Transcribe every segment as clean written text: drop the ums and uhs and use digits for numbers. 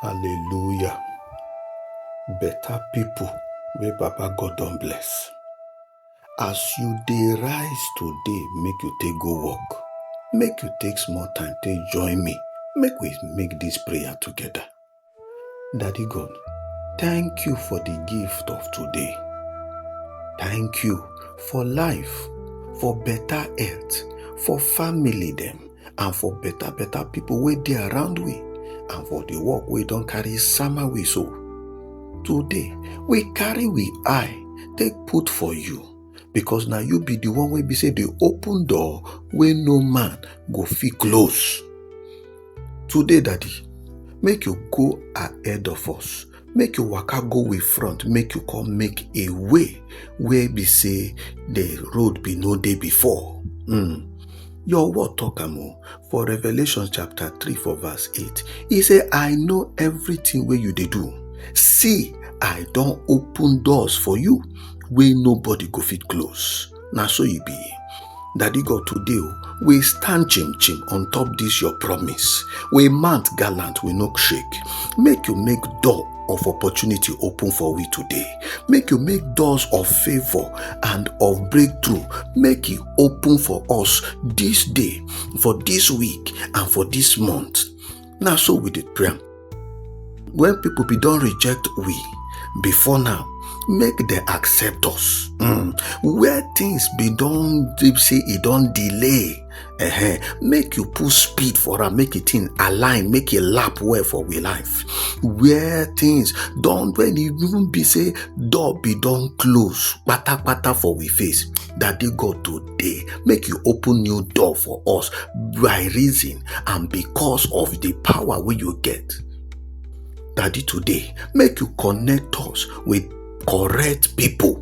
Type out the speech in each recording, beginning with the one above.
Hallelujah. Better people wey Baba God don bless. As you dey rise today, make you take go work. Make you take small time, take join me. Make we make this prayer together. Daddy God, thank you for the gift of today. Thank you for life, for better health, for family them, and for better people wey dey around we, and for the work we don carry sama we so. Today, we carry we eye, take put for you, because now you be the one wey be say the open door wey no man go fit close. Today, Daddy, make you go ahead of us. Make you waka go with front, make you come make a way where be say the road be no day before. Your word talk for Revelation chapter 3 for verse 8. He say, I know everything where you dey do. See, I don open doors for you where nobody go fit close. Now so you be. Daddy God, today we stand chim on top this your promise. We mount gallant, we no shake. Make you make door of opportunity open for we today. Make you make doors of favor and of breakthrough. Make it open for us this day, for this week, and for this month. Now so we did pray. When people be don't reject we, before now, make them accept us. Where things be don't say it don't delay, make you put speed for her, make it in align, make it lap well for we life. Where things don't, when it even be say door be don't close, pata for we face. Daddy God, today make you open new door for us by reason and because of the power we you get. Daddy, today make you connect us with correct people,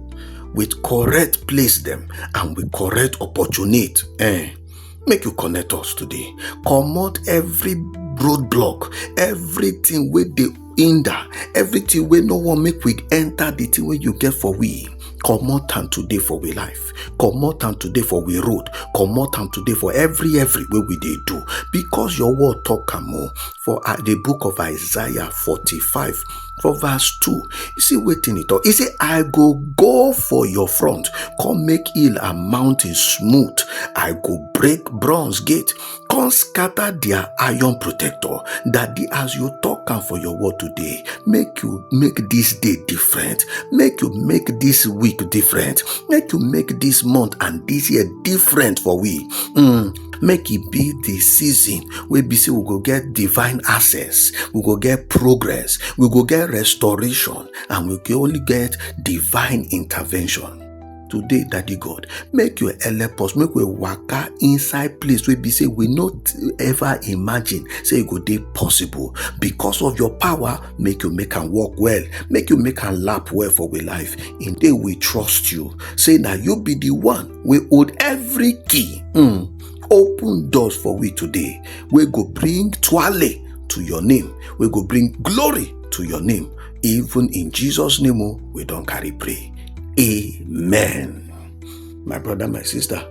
with correct place them, and with correct opportunity. Make you connect us today. Comot every roadblock, everything where they hinder, everything where no one make we enter the thing where you get for we. Comot time today for we life. Comot time today for we road. Comot time today for every way we dey do. Because your word talk more for the book of Isaiah 45 for verse 2. You see waiting it all. He say, I go for your front. Come make hill and mountain smooth. I go break bronze gate. Come scatter their iron protector. Daddy, as you talk for your word today, make you make this day different. Make you make this week different. Make you make this month and this year different for we. Make it be the season where we say we go get divine access, we go get progress, we go get restoration, and we can only get divine intervention. Today, Daddy God, make you help us, make we waka inside place where we say we not ever imagine say it go dey possible. Because of your power, make you make and walk well, make you make and lap well for we life. In day we trust you. Say that you be the one we hold every key. Open doors for we today. We go bring twale to your name. We go bring glory to your name. Even in Jesus' name, we don't carry pray. Amen. My brother, my sister,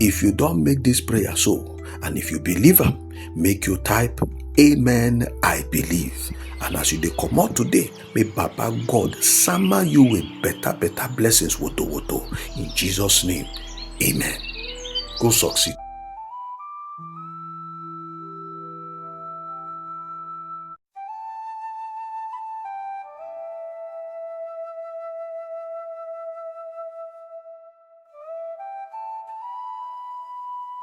if you don't make this prayer so, and if you believe them, make you type, Amen, I believe. And as you dey come out today, may Baba God summer you with better blessings. Woto. In Jesus' name, amen. Go succeed.